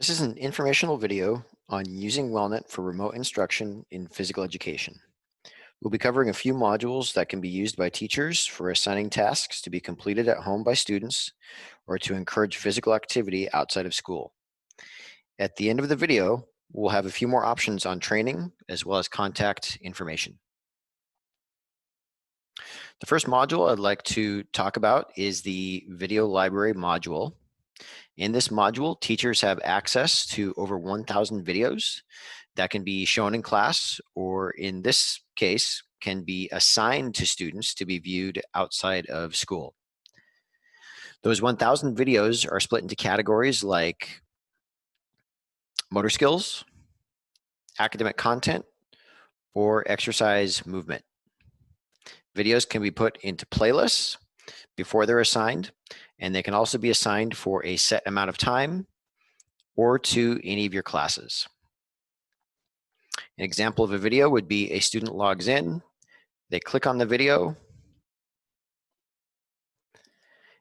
This is an informational video on using WELNET for remote instruction in physical education. We'll be covering a few modules that can be used by teachers for assigning tasks to be completed at home by students or to encourage physical activity outside of school. At the end of the video, we'll have a few more options on training as well as contact information. The first module I'd like to talk about is the video library module. In this module, teachers have access to over 1,000 videos that can be shown in class, or in this case, can be assigned to students to be viewed outside of school. Those 1,000 videos are split into categories like motor skills, academic content, or exercise movement. Videos can be put into playlists before they're assigned, and they can also be assigned for a set amount of time or to any of your classes. An example of a video would be a student logs in, they click on the video.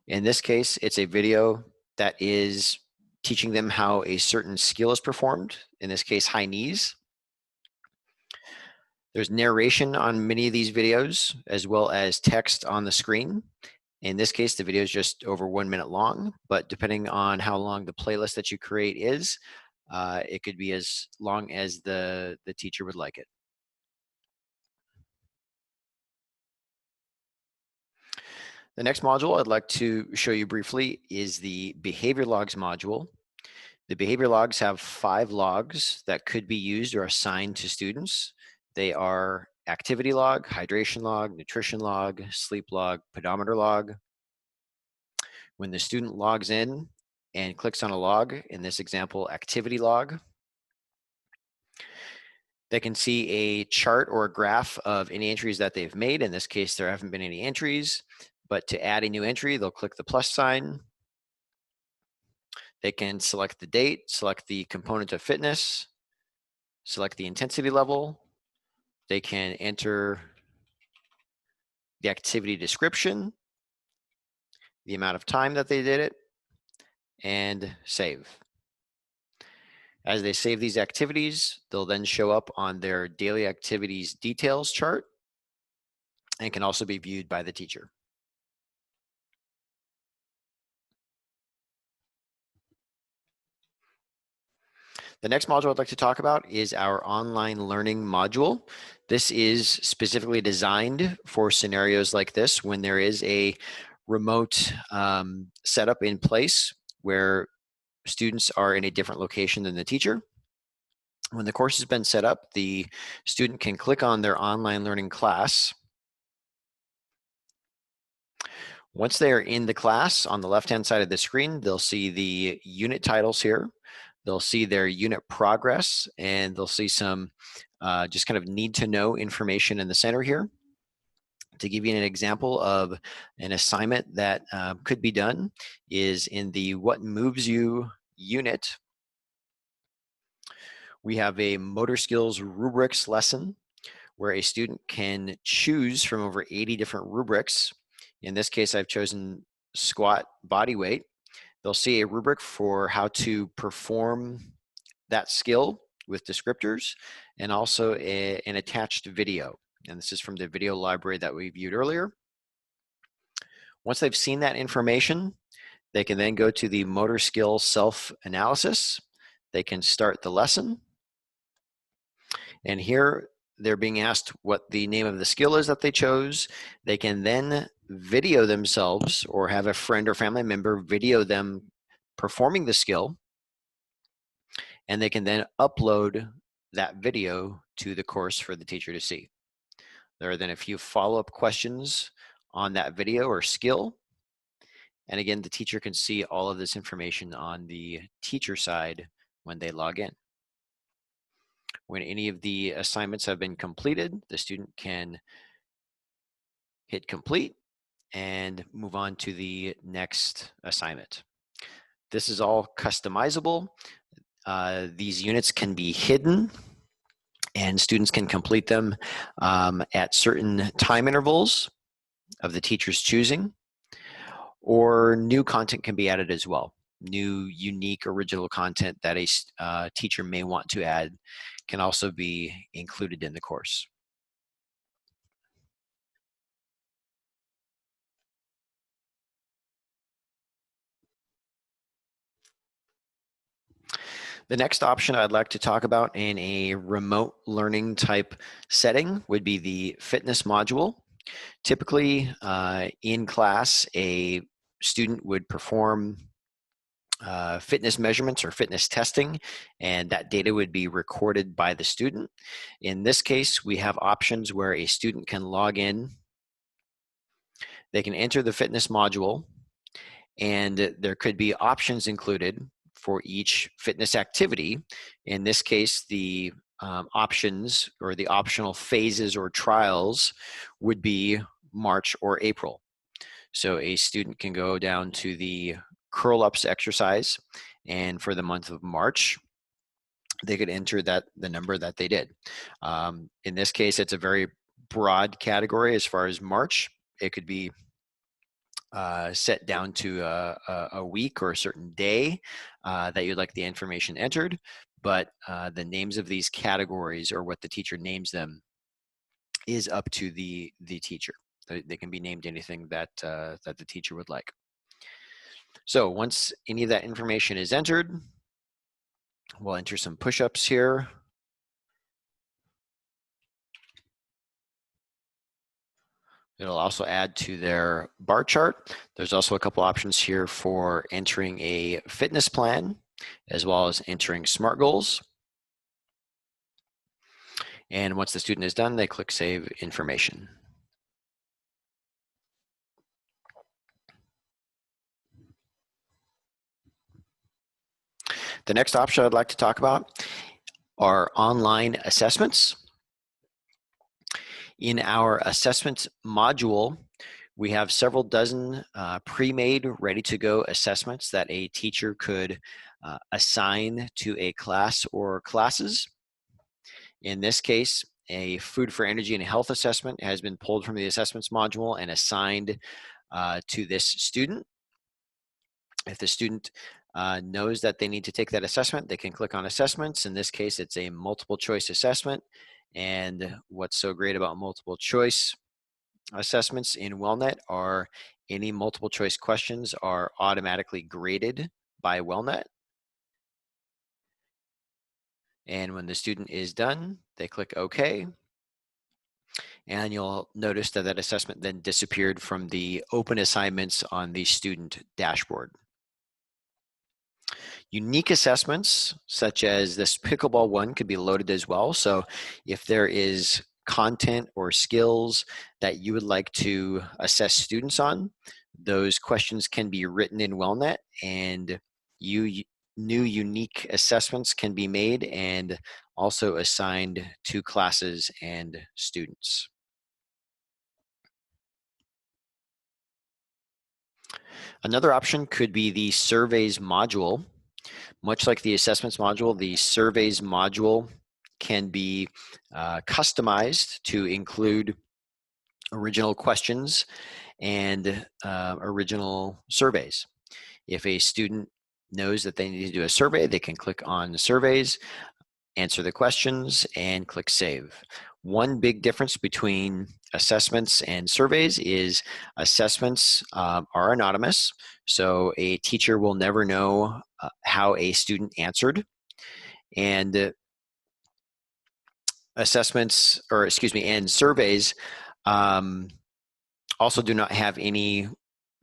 In this case, it's a video that is teaching them how a certain skill is performed, in this case, high knees. There's narration on many of these videos, as well as text on the screen. In this case, the video is just over 1 minute long, but depending on how long the playlist that you create is, it could be as long as the teacher would like it. The next module I'd like to show you briefly is the behavior logs module. The behavior logs have 5 logs that could be used or assigned to students. They are activity log, hydration log, nutrition log, sleep log, pedometer log. When the student logs in and clicks on a log, in this example, activity log, they can see a chart or a graph of any entries that they've made. In this case, there haven't been any entries, but to add a new entry, they'll click the plus sign. They can select the date, select the component of fitness, select the intensity level. They can enter the activity description, the amount of time that they did it, and save. As they save these activities, they'll then show up on their daily activities details chart and can also be viewed by the teacher. The next module I'd like to talk about is our online learning module. This is specifically designed for scenarios like this when there is a remote setup in place where students are in a different location than the teacher. When the course has been set up, the student can click on their online learning class. Once they are in the class, on the left-hand side of the screen, they'll see the unit titles here. They'll see their unit progress, and they'll see some just kind of need to know information in the center here. To give you an example of an assignment that could be done is in the What Moves You unit. We have a motor skills rubrics lesson where a student can choose from over 80 different rubrics. In this case, I've chosen squat body weight. They'll see a rubric for how to perform that skill with descriptors and also an attached video. And this is from the video library that we viewed earlier. Once they've seen that information, they can then go to the motor skill self-analysis. They can start the lesson. And here they're being asked what the name of the skill is that they chose. They can then video themselves or have a friend or family member video them performing the skill. And they can then upload that video to the course for the teacher to see. There are then a few follow-up questions on that video or skill. And again, the teacher can see all of this information on the teacher side when they log in. When any of the assignments have been completed, the student can hit complete and move on to the next assignment. This is all customizable. These units can be hidden and students can complete them at certain time intervals of the teacher's choosing, or new content can be added as well. new, unique, original content that a teacher may want to add can also be included in the course. The next option I'd like to talk about in a remote learning type setting would be the fitness module. Typically, in class, a student would perform fitness measurements or fitness testing, and that data would be recorded by the student. In this case, we have options where a student can log in, they can enter the fitness module, and there could be options included for each fitness activity. In this case, the options or the optional phases or trials would be March or April. So a student can go down to the curl ups exercise, and for the month of March, they could enter the number that they did. In this case, it's a very broad category as far as March. It could be set down to a week or a certain day that you'd like the information entered, but the names of these categories or what the teacher names them is up to the teacher. They can be named anything that that the teacher would like. So once any of that information is entered, we'll enter some push-ups here. It'll also add to their bar chart. There's also a couple options here for entering a fitness plan, as well as entering SMART goals. And once the student is done, they click Save Information. The next option I'd like to talk about are online assessments. In our assessments module, we have several dozen pre-made, ready-to-go assessments that a teacher could assign to a class or classes. In this case, a food for energy and health assessment has been pulled from the assessments module and assigned to this student. If the student knows that they need to take that assessment, they can click on assessments. In this case, it's a multiple choice assessment. And what's so great about multiple choice assessments in WELNET are any multiple choice questions are automatically graded by WELNET. And when the student is done, they click OK. And you'll notice that that assessment then disappeared from the open assignments on the student dashboard. Unique assessments, such as this pickleball one, could be loaded as well. So if there is content or skills that you would like to assess students on, those questions can be written in WELNET, and new unique assessments can be made and also assigned to classes and students. Another option could be the surveys module. Much like the assessments module, the surveys module can be customized to include original questions and original surveys. If a student knows that they need to do a survey, they can click on the surveys, answer the questions, and click Save. One big difference between assessments and surveys is assessments are anonymous, so a teacher will never know how a student answered. And assessments, or excuse me, and surveys also do not have any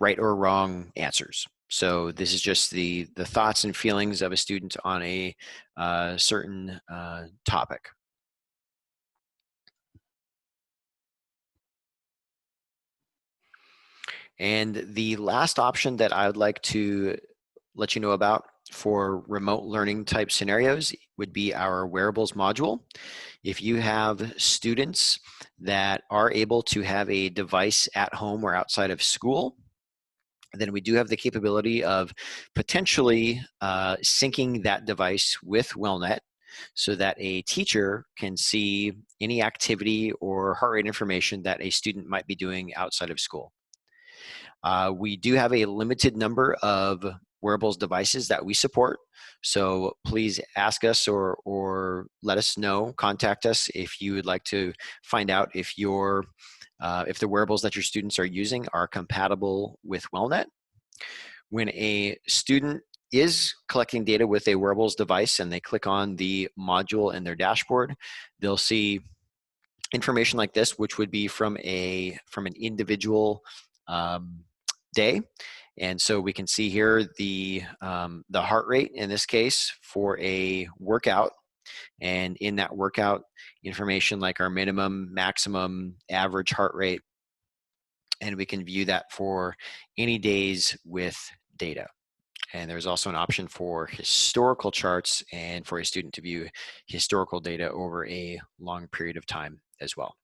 right or wrong answers. So this is just the thoughts and feelings of a student on a certain topic. And the last option that I would like to let you know about for remote learning type scenarios would be our wearables module. If you have students that are able to have a device at home or outside of school, then we do have the capability of potentially syncing that device with WELNET so that a teacher can see any activity or heart rate information that a student might be doing outside of school. We do have a limited number of wearables devices that we support. So please ask us or let us know, contact us if you would like to find out if if the wearables that your students are using are compatible with WELNET. When a student is collecting data with a wearables device and they click on the module in their dashboard, they'll see information like this, which would be from an individual day. And so we can see here the heart rate in this case for a workout, and in that workout information like our minimum, maximum, average heart rate, and we can view that for any days with data. And there's also an option for historical charts and for a student to view historical data over a long period of time as well.